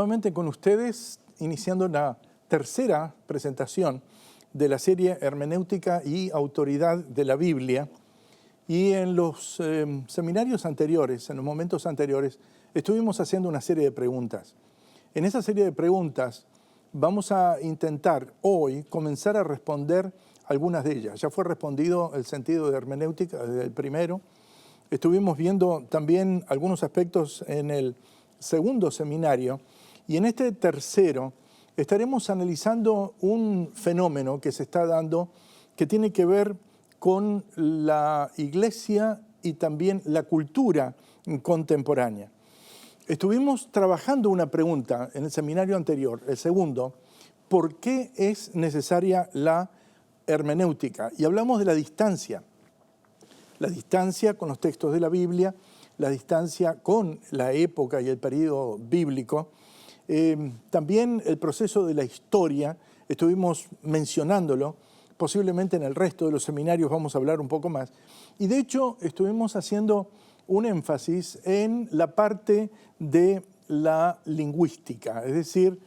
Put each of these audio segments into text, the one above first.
Nuevamente con ustedes, iniciando la tercera presentación de la serie Hermenéutica y Autoridad de la Biblia. Y en los seminarios anteriores, en los momentos anteriores, estuvimos haciendo una serie de preguntas. En esa serie de preguntas vamos a intentar hoy comenzar a responder algunas de ellas. Ya fue respondido el sentido de hermenéutica desde el primero. Estuvimos viendo también algunos aspectos en el segundo seminario. Y en este tercero estaremos analizando un fenómeno que se está dando que tiene que ver con la iglesia y también la cultura contemporánea. Estuvimos trabajando una pregunta en el seminario anterior, el segundo, ¿por qué es necesaria la hermenéutica? Y hablamos de la distancia con los textos de la Biblia, la distancia con la época y el periodo bíblico. También el proceso de la historia, estuvimos mencionándolo, posiblemente en el resto de los seminarios vamos a hablar un poco más. Y de hecho estuvimos haciendo un énfasis en la parte de la lingüística, es decir,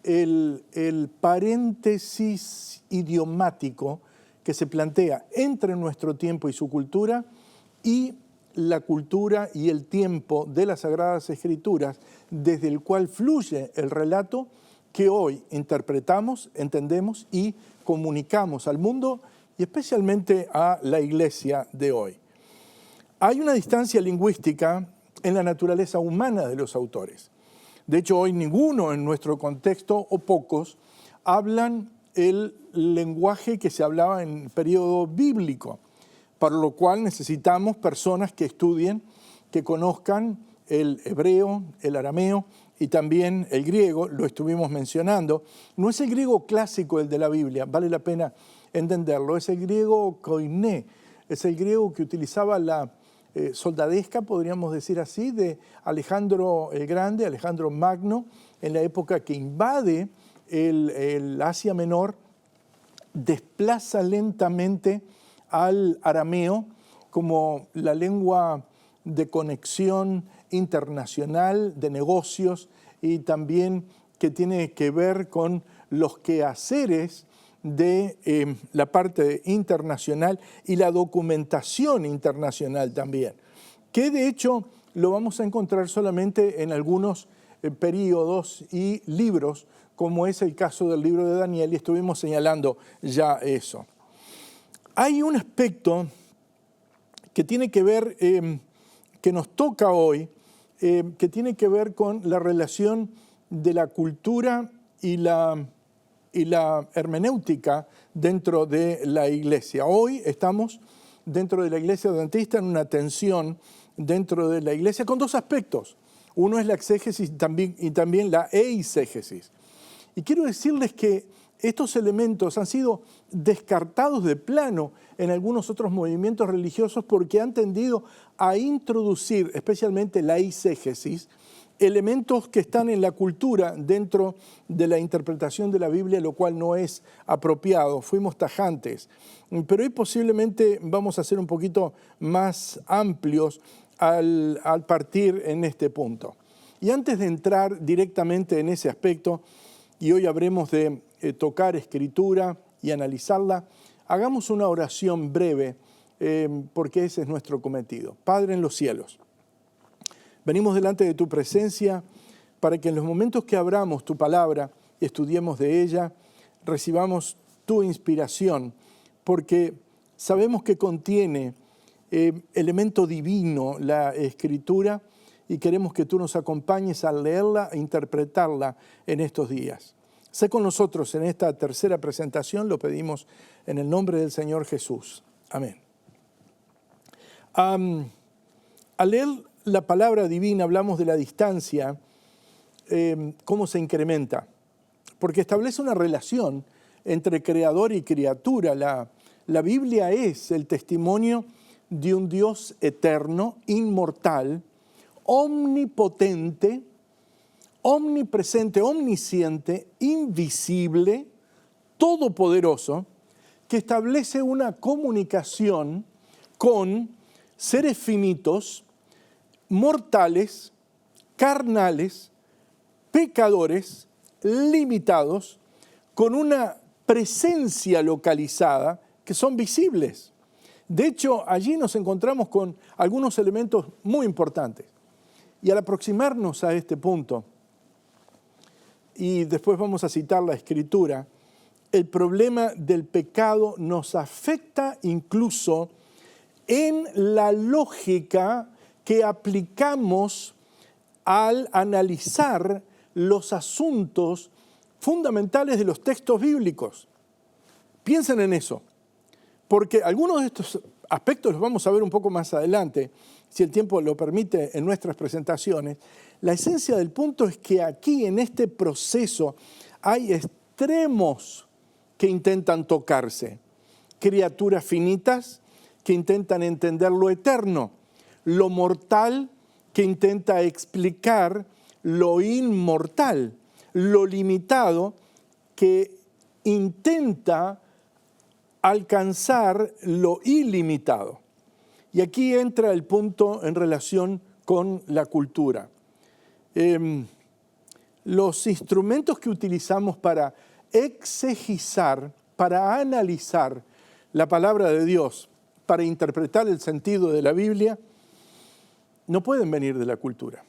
el paréntesis idiomático que se plantea entre nuestro tiempo y su cultura y la cultura y el tiempo de las Sagradas Escrituras, desde el cual fluye el relato que hoy interpretamos, entendemos y comunicamos al mundo y especialmente a la iglesia de hoy. Hay una distancia lingüística en la naturaleza humana de los autores. De hecho, hoy ninguno en nuestro contexto, o pocos, hablan el lenguaje que se hablaba en el periodo bíblico, para lo cual necesitamos personas que estudien, que conozcan el hebreo, el arameo y también el griego, lo estuvimos mencionando. No es el griego clásico el de la Biblia, vale la pena entenderlo, es el griego koiné, es el griego que utilizaba la soldadesca, podríamos decir así, de Alejandro el Grande, Alejandro Magno, en la época que invade el Asia Menor, desplaza lentamente al arameo como la lengua de conexión internacional, de negocios y también que tiene que ver con los quehaceres de la parte internacional y la documentación internacional también, que de hecho lo vamos a encontrar solamente en algunos períodos y libros, como es el caso del libro de Daniel, y estuvimos señalando ya eso. Hay un aspecto que tiene que ver, que nos toca hoy, que tiene que ver con la relación de la cultura y la hermenéutica dentro de la iglesia. Hoy estamos dentro de la iglesia adventista en una tensión dentro de la iglesia con dos aspectos. Uno es la exégesis y también la eisegesis. Y quiero decirles que estos elementos han sido descartados de plano en algunos otros movimientos religiosos porque han tendido a introducir, especialmente la eisegesis, elementos que están en la cultura dentro de la interpretación de la Biblia, lo cual no es apropiado. Fuimos tajantes. Pero hoy posiblemente vamos a ser un poquito más amplios al partir en este punto. Y antes de entrar directamente en ese aspecto, y hoy habremos de tocar escritura y analizarla, hagamos una oración breve, porque ese es nuestro cometido. Padre en los cielos, venimos delante de tu presencia para que en los momentos que abramos tu palabra y estudiemos de ella, recibamos tu inspiración, porque sabemos que contiene elemento divino la Escritura y queremos que tú nos acompañes a leerla e interpretarla en estos días. Sé con nosotros en esta tercera presentación, lo pedimos en el nombre del Señor Jesús. Amén. Al leer la palabra divina hablamos de la distancia, cómo se incrementa, porque establece una relación entre creador y criatura. La Biblia es el testimonio de un Dios eterno, inmortal, omnipotente, omnipresente, omnisciente, invisible, todopoderoso, que establece una comunicación con seres finitos, mortales, carnales, pecadores limitados con una presencia localizada que son visibles. De hecho, allí nos encontramos con algunos elementos muy importantes. Y al aproximarnos a este punto, y después vamos a citar la Escritura, el problema del pecado nos afecta incluso en la lógica que aplicamos al analizar los asuntos fundamentales de los textos bíblicos. Piensen en eso, porque algunos de estos aspectos los vamos a ver un poco más adelante, si el tiempo lo permite en nuestras presentaciones. La esencia del punto es que aquí en este proceso hay extremos que intentan tocarse, criaturas finitas que intentan entender lo eterno, lo mortal que intenta explicar lo inmortal, lo limitado que intenta alcanzar lo ilimitado. Y aquí entra el punto en relación con la cultura. Los instrumentos que utilizamos para exegesis, para analizar la palabra de Dios, para interpretar el sentido de la Biblia, no pueden venir de la cultura.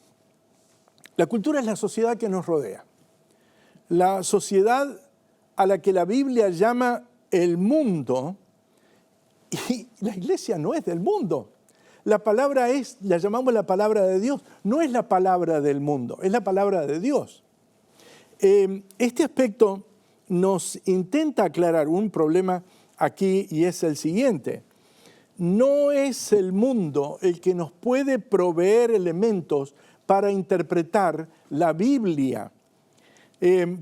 La cultura es la sociedad que nos rodea. La sociedad a la que la Biblia llama el mundo, y la iglesia no es del mundo. La palabra la llamamos la palabra de Dios, no es la palabra del mundo, es la palabra de Dios. Este aspecto nos intenta aclarar un problema aquí y es el siguiente. No es el mundo el que nos puede proveer elementos para interpretar la Biblia.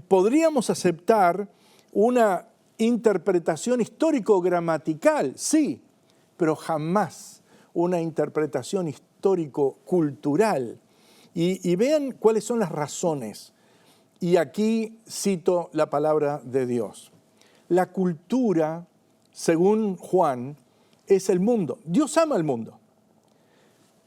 Podríamos aceptar una interpretación histórico-gramatical, sí, pero jamás una interpretación histórico-cultural. Y vean cuáles son las razones. Y aquí cito la palabra de Dios. La cultura, según Juan, es el mundo. Dios ama el mundo.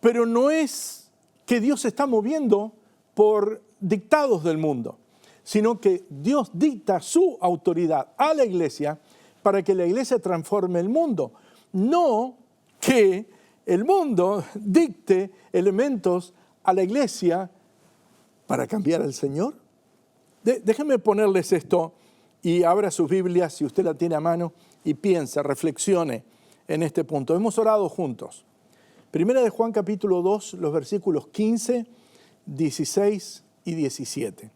Pero no es que Dios se está moviendo por dictados del mundo, sino que Dios dicta su autoridad a la iglesia para que la iglesia transforme el mundo. No que el mundo dicte elementos a la iglesia para cambiar al Señor. Déjenme ponerles esto y abra sus Biblias, si usted la tiene a mano, y piensa, reflexione en este punto. Hemos orado juntos. Primera de Juan capítulo 2, los versículos 15, 16 y 17.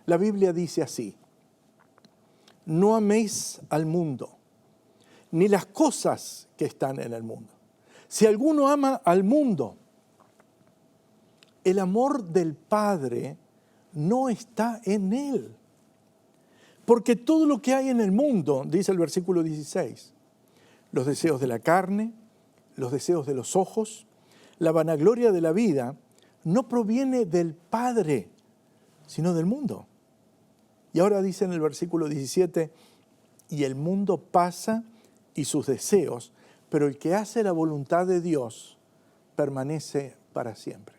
La Biblia dice así: no améis al mundo, ni las cosas que están en el mundo. Si alguno ama al mundo, el amor del Padre no está en él. Porque todo lo que hay en el mundo, dice el versículo 16, los deseos de la carne, los deseos de los ojos, la vanagloria de la vida, no proviene del Padre, sino del mundo. Y ahora dice en el versículo 17, y el mundo pasa y sus deseos, pero el que hace la voluntad de Dios permanece para siempre.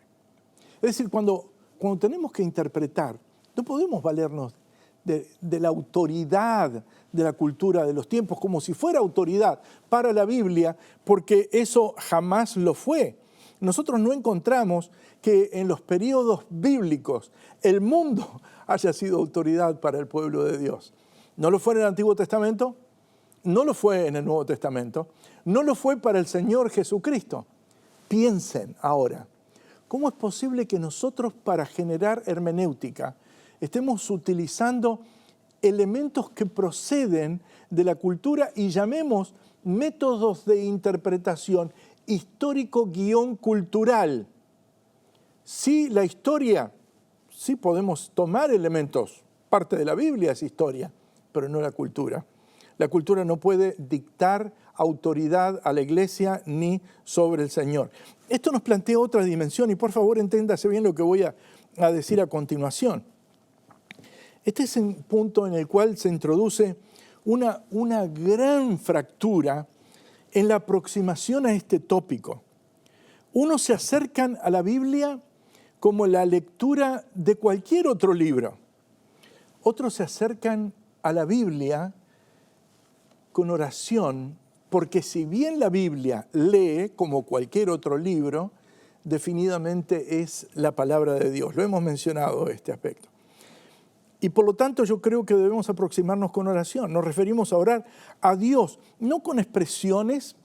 Es decir, cuando tenemos que interpretar, no podemos valernos de la autoridad de la cultura de los tiempos como si fuera autoridad para la Biblia, porque eso jamás lo fue. Nosotros no encontramos que en los periodos bíblicos el mundo haya sido autoridad para el pueblo de Dios. No lo fue en el Antiguo Testamento, no lo fue en el Nuevo Testamento, no lo fue para el Señor Jesucristo. Piensen ahora, ¿cómo es posible que nosotros para generar hermenéutica estemos utilizando elementos que proceden de la cultura y llamemos métodos de interpretación histórico-cultural? Sí, la historia, sí podemos tomar elementos, parte de la Biblia es historia, pero no la cultura. La cultura no puede dictar autoridad a la iglesia ni sobre el Señor. Esto nos plantea otra dimensión y por favor entiéndase bien lo que voy a decir a continuación. Este es un punto en el cual se introduce una gran fractura en la aproximación a este tópico. Unos se acercan a la Biblia como la lectura de cualquier otro libro. Otros se acercan a la Biblia con oración, porque si bien la Biblia lee como cualquier otro libro, definidamente es la palabra de Dios. Lo hemos mencionado este aspecto. Y por lo tanto yo creo que debemos aproximarnos con oración. Nos referimos a orar a Dios, no con expresiones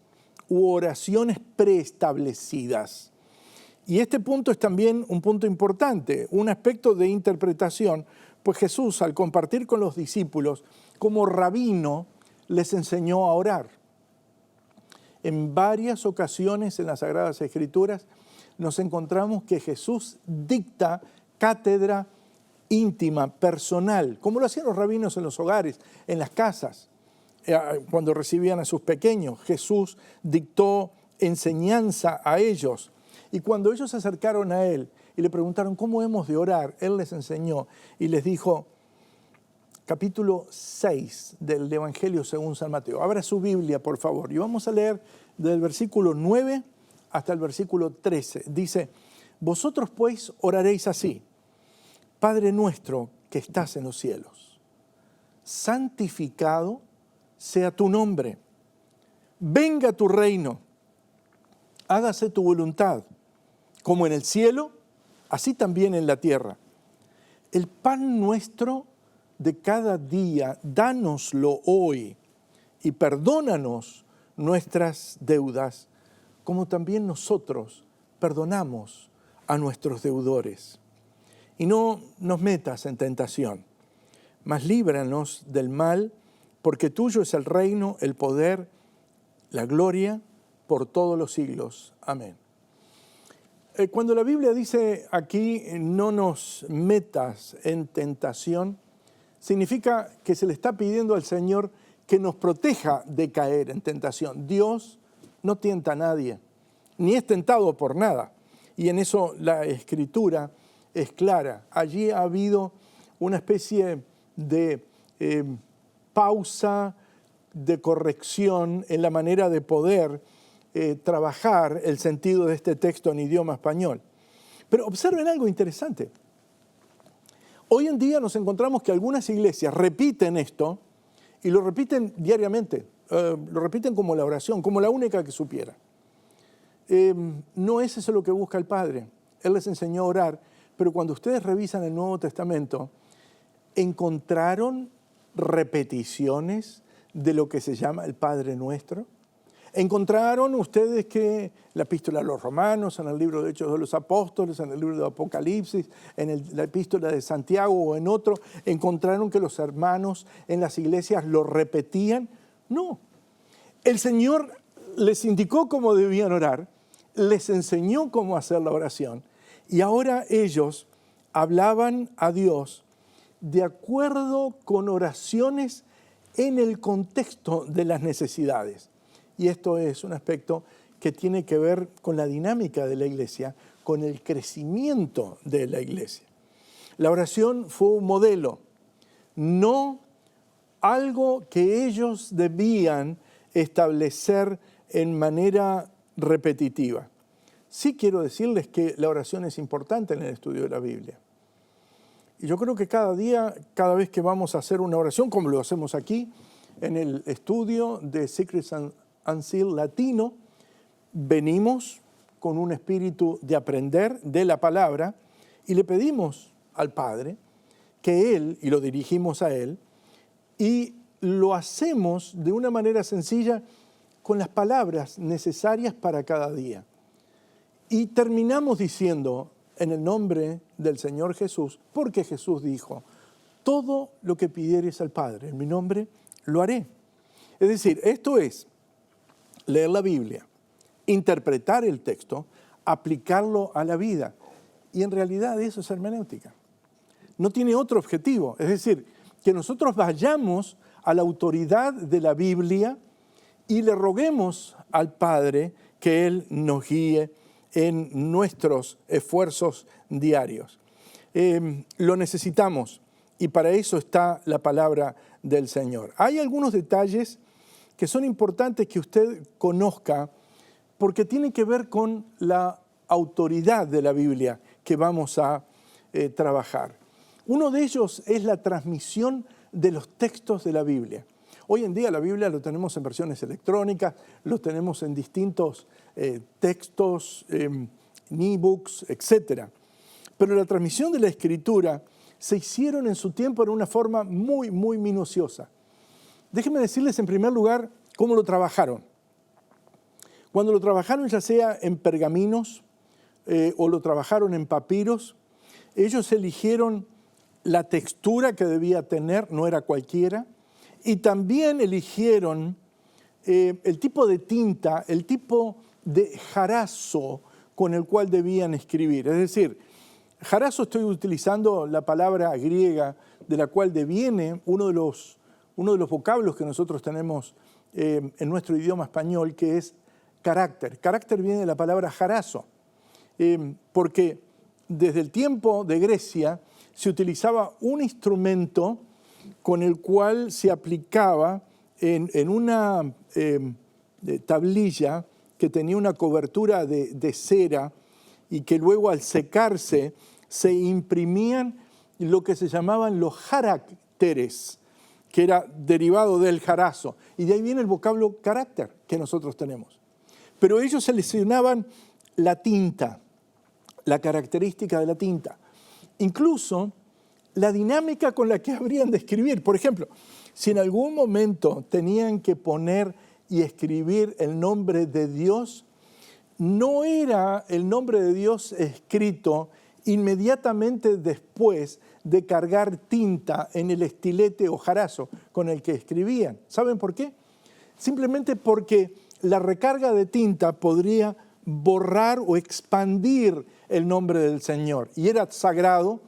u oraciones preestablecidas. Y este punto es también un punto importante, un aspecto de interpretación, pues Jesús, al compartir con los discípulos, como rabino, les enseñó a orar. En varias ocasiones en las Sagradas Escrituras nos encontramos que Jesús dicta cátedra íntima, personal, como lo hacían los rabinos en los hogares, en las casas, cuando recibían a sus pequeños. Jesús dictó enseñanza a ellos. Y cuando ellos se acercaron a Él y le preguntaron cómo hemos de orar, Él les enseñó y les dijo, capítulo 6 del Evangelio según San Mateo. Abra su Biblia, por favor, y vamos a leer del versículo 9 hasta el versículo 13. Dice, vosotros pues oraréis así, Padre nuestro que estás en los cielos, santificado sea tu nombre, venga tu reino, hágase tu voluntad, como en el cielo, así también en la tierra. El pan nuestro de cada día, dánoslo hoy y perdónanos nuestras deudas, como también nosotros perdonamos a nuestros deudores. Y no nos metas en tentación, mas líbranos del mal, porque tuyo es el reino, el poder, la gloria, por todos los siglos. Amén. Cuando la Biblia dice aquí, no nos metas en tentación, significa que se le está pidiendo al Señor que nos proteja de caer en tentación. Dios no tienta a nadie, ni es tentado por nada. Y en eso la Escritura es clara. Allí ha habido una especie de pausa, de corrección en la manera de poder trabajar el sentido de este texto en idioma español. Pero observen algo interesante. Hoy en día nos encontramos que algunas iglesias repiten esto y lo repiten diariamente, lo repiten como la oración, como la única que supiera. No es eso lo que busca el Padre. Él les enseñó a orar, pero cuando ustedes revisan el Nuevo Testamento, encontraron repeticiones de lo que se llama el Padre Nuestro. Encontraron ustedes que la epístola a los Romanos, en el libro de Hechos de los Apóstoles, en el libro de Apocalipsis, en la epístola de Santiago o en otro, encontraron que los hermanos en las iglesias lo repetían. No, el Señor les indicó cómo debían orar, les enseñó cómo hacer la oración y ahora ellos hablaban a Dios de acuerdo con oraciones en el contexto de las necesidades. Y esto es un aspecto que tiene que ver con la dinámica de la iglesia, con el crecimiento de la iglesia. La oración fue un modelo, no algo que ellos debían establecer en manera repetitiva. Sí quiero decirles que la oración es importante en el estudio de la Biblia. Y yo creo que cada día, cada vez que vamos a hacer una oración, como lo hacemos aquí, en el estudio de Secrets and Seal latino, venimos con un espíritu de aprender de la palabra y le pedimos al Padre que Él, y lo dirigimos a Él, y lo hacemos de una manera sencilla con las palabras necesarias para cada día. Y terminamos diciendo, en el nombre del Señor Jesús, porque Jesús dijo, todo lo que pidieres al Padre en mi nombre, lo haré. Es decir, esto es leer la Biblia, interpretar el texto, aplicarlo a la vida. Y en realidad eso es hermenéutica. No tiene otro objetivo. Es decir, que nosotros vayamos a la autoridad de la Biblia y le roguemos al Padre que Él nos guíe en nuestros esfuerzos diarios. Lo necesitamos y para eso está la palabra del Señor. Hay algunos detalles que son importantes que usted conozca porque tienen que ver con la autoridad de la Biblia, que vamos a trabajar. Uno de ellos es la transmisión de los textos de la Biblia. Hoy en día la Biblia lo tenemos en versiones electrónicas, lo tenemos en distintos textos, en ebooks, etc. Pero la transmisión de la Escritura se hicieron en su tiempo en una forma muy, muy minuciosa. Déjenme decirles en primer lugar cómo lo trabajaron. Cuando lo trabajaron ya sea en pergaminos o lo trabajaron en papiros, ellos eligieron la textura que debía tener, no era cualquiera, y también eligieron el tipo de tinta, el tipo de jarazo con el cual debían escribir. Es decir, jarazo, estoy utilizando la palabra griega de la cual deviene uno de los vocablos que nosotros tenemos en nuestro idioma español, que es carácter. Carácter viene de la palabra jarazo, porque desde el tiempo de Grecia se utilizaba un instrumento con el cual se aplicaba en una tablilla que tenía una cobertura de cera y que luego al secarse se imprimían lo que se llamaban los caracteres, que era derivado del jarazo. Y de ahí viene el vocablo carácter que nosotros tenemos. Pero ellos seleccionaban la tinta, la característica de la tinta. Incluso la dinámica con la que habrían de escribir. Por ejemplo, si en algún momento tenían que poner y escribir el nombre de Dios, no era el nombre de Dios escrito inmediatamente después de cargar tinta en el estilete o jarazo con el que escribían. ¿Saben por qué? Simplemente porque la recarga de tinta podría borrar o expandir el nombre del Señor. Y era sagrado,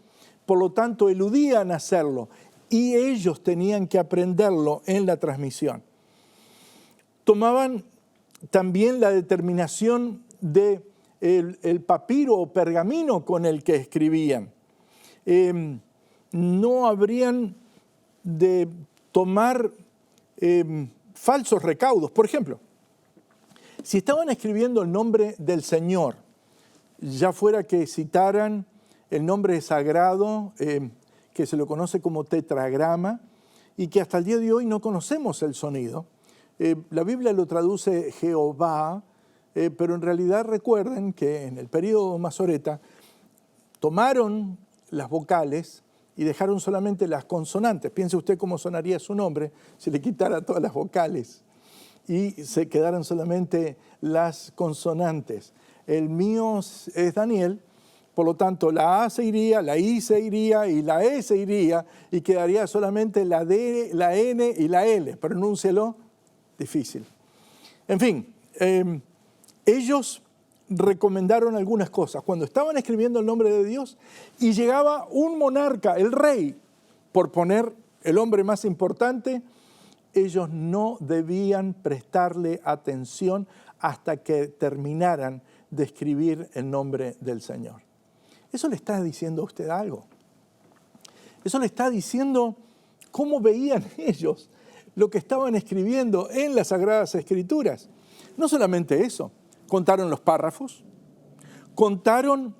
por lo tanto eludían hacerlo. Y ellos tenían que aprenderlo en la transmisión. Tomaban también la determinación de el papiro o pergamino con el que escribían. No habrían de tomar falsos recaudos. Por ejemplo, si estaban escribiendo el nombre del Señor, ya fuera que citaran el nombre sagrado, que se lo conoce como tetragrama, y que hasta el día de hoy no conocemos el sonido. La Biblia lo traduce Jehová, pero en realidad recuerden que en el período masoreta tomaron las vocales y dejaron solamente las consonantes. Piense usted cómo sonaría su nombre si le quitara todas las vocales y se quedaran solamente las consonantes. El mío es Daniel, por lo tanto la A se iría, la I se iría y la E se iría y quedaría solamente la D, la N y la L. Pronúncielo, difícil. En fin, ellos recomendaron algunas cosas. Cuando estaban escribiendo el nombre de Dios y llegaba un monarca, el rey, por poner el hombre más importante, ellos no debían prestarle atención hasta que terminaran de escribir el nombre del Señor. Eso le está diciendo a usted algo. Eso le está diciendo cómo veían ellos lo que estaban escribiendo en las Sagradas Escrituras. No solamente eso, contaron los párrafos, contaron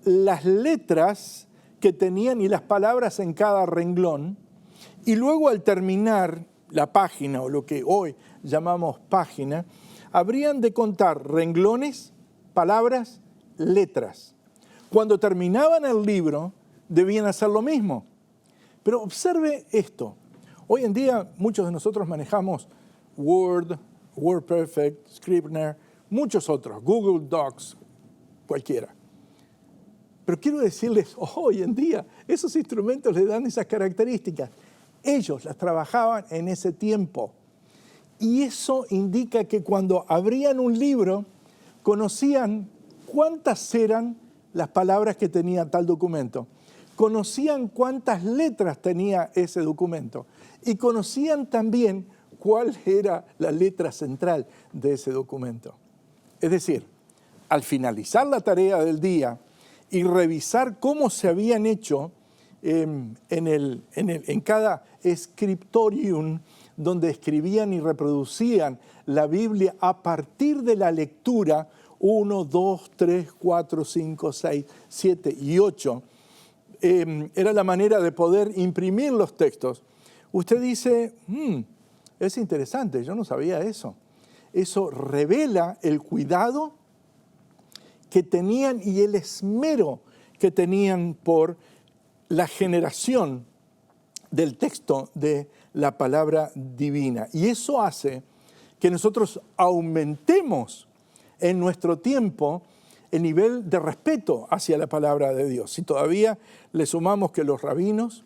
las letras que tenían y las palabras en cada renglón, y luego al terminar la página, o lo que hoy llamamos página, habrían de contar renglones, palabras, letras. Cuando terminaban el libro, debían hacer lo mismo. Pero observe esto. Hoy en día muchos de nosotros manejamos Word, WordPerfect, Scrivener, muchos otros, Google Docs, cualquiera. Pero quiero decirles, hoy en día esos instrumentos le dan esas características. Ellos las trabajaban en ese tiempo. Y eso indica que cuando abrían un libro, conocían cuántas eran las palabras que tenía tal documento. Conocían cuántas letras tenía ese documento. Y conocían también cuál era la letra central de ese documento. Es decir, al finalizar la tarea del día y revisar cómo se habían hecho en cada scriptorium donde escribían y reproducían la Biblia a partir de la lectura 1, 2, 3, 4, 5, 6, 7 y 8, era la manera de poder imprimir los textos. Usted dice, es interesante, yo no sabía eso. Eso revela el cuidado que tenían y el esmero que tenían por la generación del texto de la palabra divina. Y eso hace que nosotros aumentemos en nuestro tiempo el nivel de respeto hacia la palabra de Dios. Si todavía le sumamos que los rabinos,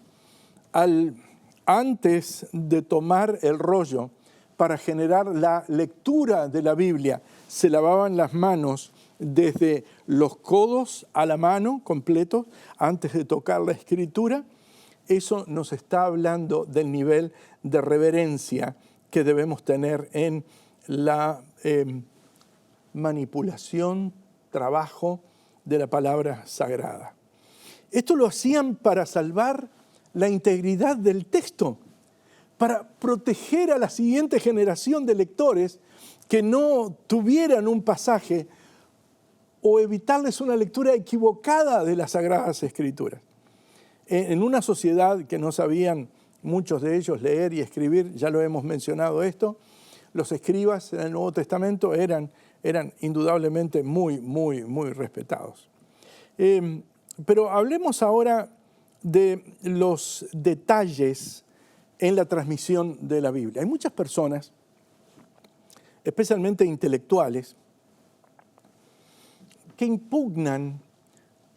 antes de tomar el rollo para generar la lectura de la Biblia, se lavaban las manos desde los codos a la mano completos antes de tocar la escritura. Eso nos está hablando del nivel de reverencia que debemos tener en la manipulación, trabajo de la palabra sagrada. Esto lo hacían para salvar la integridad del texto, para proteger a la siguiente generación de lectores que no tuvieran un pasaje o evitarles una lectura equivocada de las Sagradas Escrituras. En una sociedad que no sabían muchos de ellos leer y escribir, ya lo hemos mencionado esto, los escribas en el Nuevo Testamento eran indudablemente muy respetados. Pero hablemos ahora de los detalles en la transmisión de la Biblia. Hay muchas personas, especialmente intelectuales, que impugnan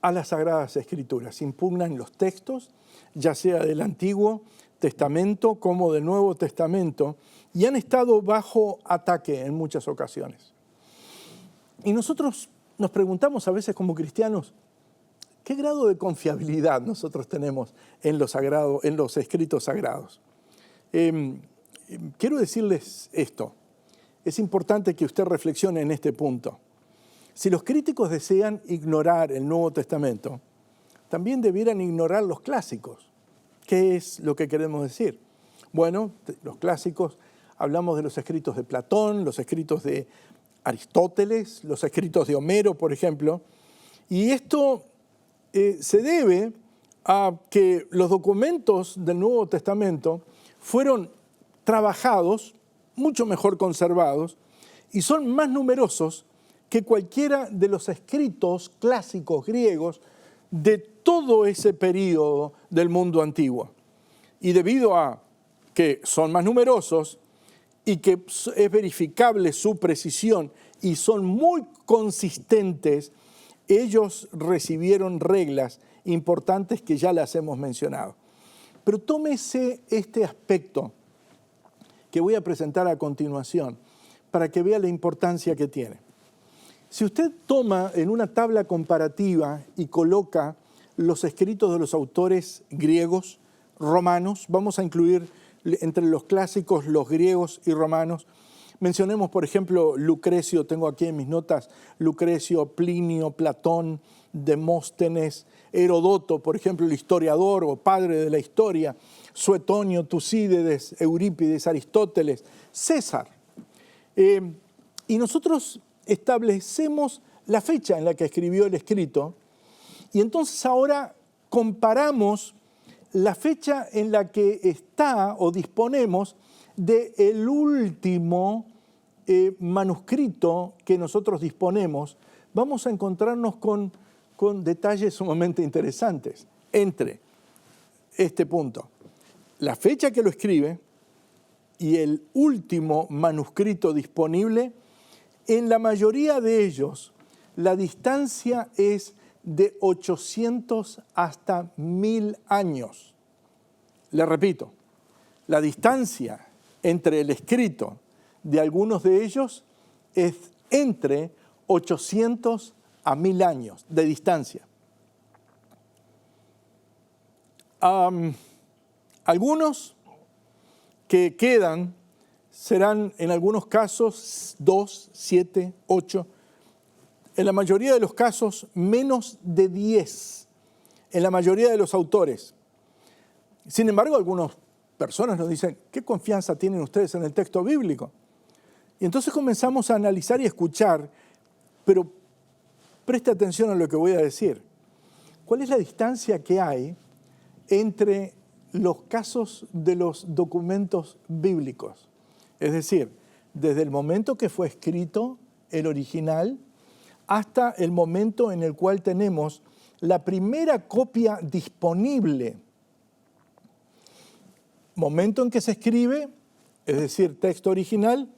a las Sagradas Escrituras, impugnan los textos, ya sea del Antiguo Testamento como del Nuevo Testamento, y han estado bajo ataque en muchas ocasiones. Y nosotros nos preguntamos a veces como cristianos, ¿qué grado de confiabilidad nosotros tenemos en los escritos sagrados? Quiero decirles esto. Es importante que usted reflexione en este punto. Si los críticos desean ignorar el Nuevo Testamento, también debieran ignorar los clásicos. ¿Qué es lo que queremos decir? Bueno, los clásicos, hablamos de los escritos de Platón, los escritos de Aristóteles, los escritos de Homero, por ejemplo, y esto se debe a que los documentos del Nuevo Testamento fueron trabajados, mucho mejor conservados, y son más numerosos que cualquiera de los escritos clásicos griegos de todo ese periodo del mundo antiguo. Y debido a que son más numerosos y que es verificable su precisión y son muy consistentes, ellos recibieron reglas importantes que ya las hemos mencionado. Pero tómese este aspecto que voy a presentar a continuación para que vea la importancia que tiene. Si usted toma en una tabla comparativa y coloca los escritos de los autores griegos, romanos, vamos a incluir entre los clásicos los griegos y romanos. Mencionemos, por ejemplo, Lucrecio, tengo aquí en mis notas, Lucrecio, Plinio, Platón, Demóstenes, Herodoto, por ejemplo, el historiador o padre de la historia, Suetonio, Tucídides, Eurípides, Aristóteles, César. Y nosotros establecemos la fecha en la que escribió el escrito y entonces ahora comparamos la fecha en la que está o disponemos del último manuscrito que nosotros disponemos. Vamos a encontrarnos con detalles sumamente interesantes entre este punto, la fecha que lo escribe y el último manuscrito disponible. En la mayoría de ellos, la distancia es de 800 hasta 1000 años. Le repito, la distancia entre el escrito de algunos de ellos es entre 800 a 1000 años de distancia. Algunos que quedan serán en algunos casos 2, 7, 8, en la mayoría de los casos menos de 10, en la mayoría de los autores. Sin embargo, algunas personas nos dicen, ¿qué confianza tienen ustedes en el texto bíblico? Y entonces comenzamos a analizar y escuchar Pero preste atención a lo que voy a decir. ¿Cuál es la distancia que hay entre los casos de los documentos bíblicos? Es decir, desde el momento que fue escrito el original hasta el momento en el cual tenemos la primera copia disponible. Momento en que se escribe, es decir, texto original,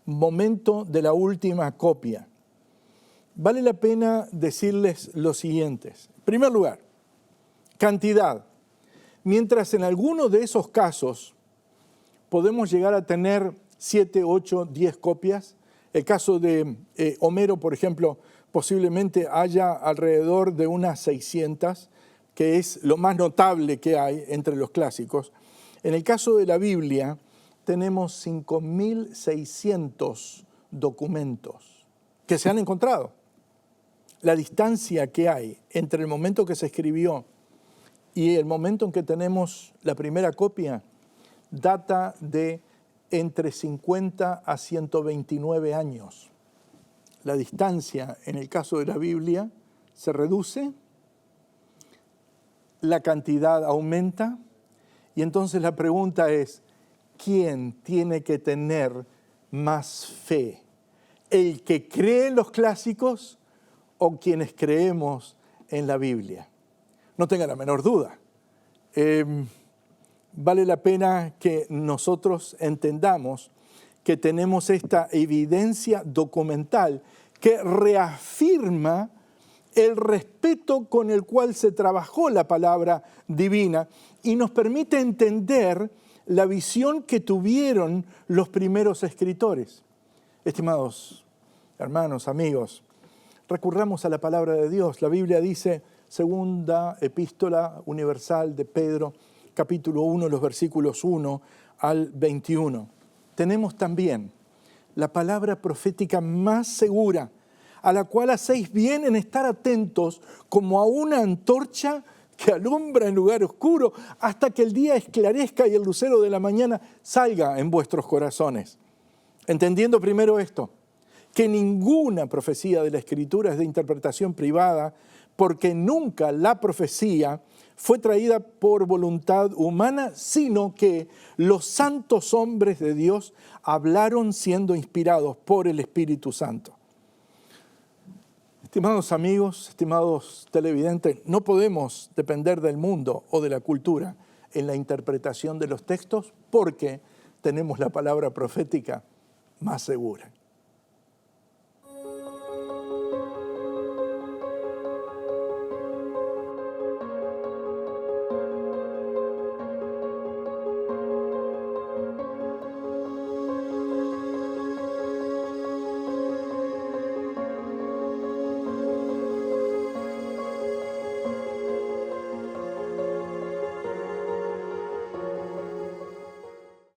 momento de la última copia. Vale la pena decirles lo siguiente. En primer lugar, cantidad. Mientras en algunos de esos casos podemos llegar a tener 7, 8, 10 copias, el caso de Homero, por ejemplo, posiblemente haya alrededor de unas 600, que es lo más notable que hay entre los clásicos. En el caso de la Biblia, tenemos 5.600 documentos que se han encontrado. La distancia que hay entre el momento que se escribió y el momento en que tenemos la primera copia data de entre 50 a 129 años. La distancia en el caso de la Biblia se reduce, la cantidad aumenta y entonces la pregunta es, ¿quién tiene que tener más fe? ¿El que cree en los clásicos o quienes creemos en la Biblia? No tenga la menor duda. Vale la pena que nosotros entendamos que tenemos esta evidencia documental que reafirma el respeto con el cual se trabajó la palabra divina y nos permite entender la visión que tuvieron los primeros escritores. Estimados hermanos, amigos, recurramos a la palabra de Dios. La Biblia dice, segunda epístola universal de Pedro, capítulo 1, los versículos 1 al 21. Tenemos también la palabra profética más segura, a la cual hacéis bien en estar atentos como a una antorcha que alumbra en lugar oscuro hasta que el día esclarezca y el lucero de la mañana salga en vuestros corazones. Entendiendo primero esto, que ninguna profecía de la Escritura es de interpretación privada, porque nunca la profecía fue traída por voluntad humana, sino que los santos hombres de Dios hablaron siendo inspirados por el Espíritu Santo. Estimados amigos, estimados televidentes, no podemos depender del mundo o de la cultura en la interpretación de los textos porque tenemos la palabra profética más segura.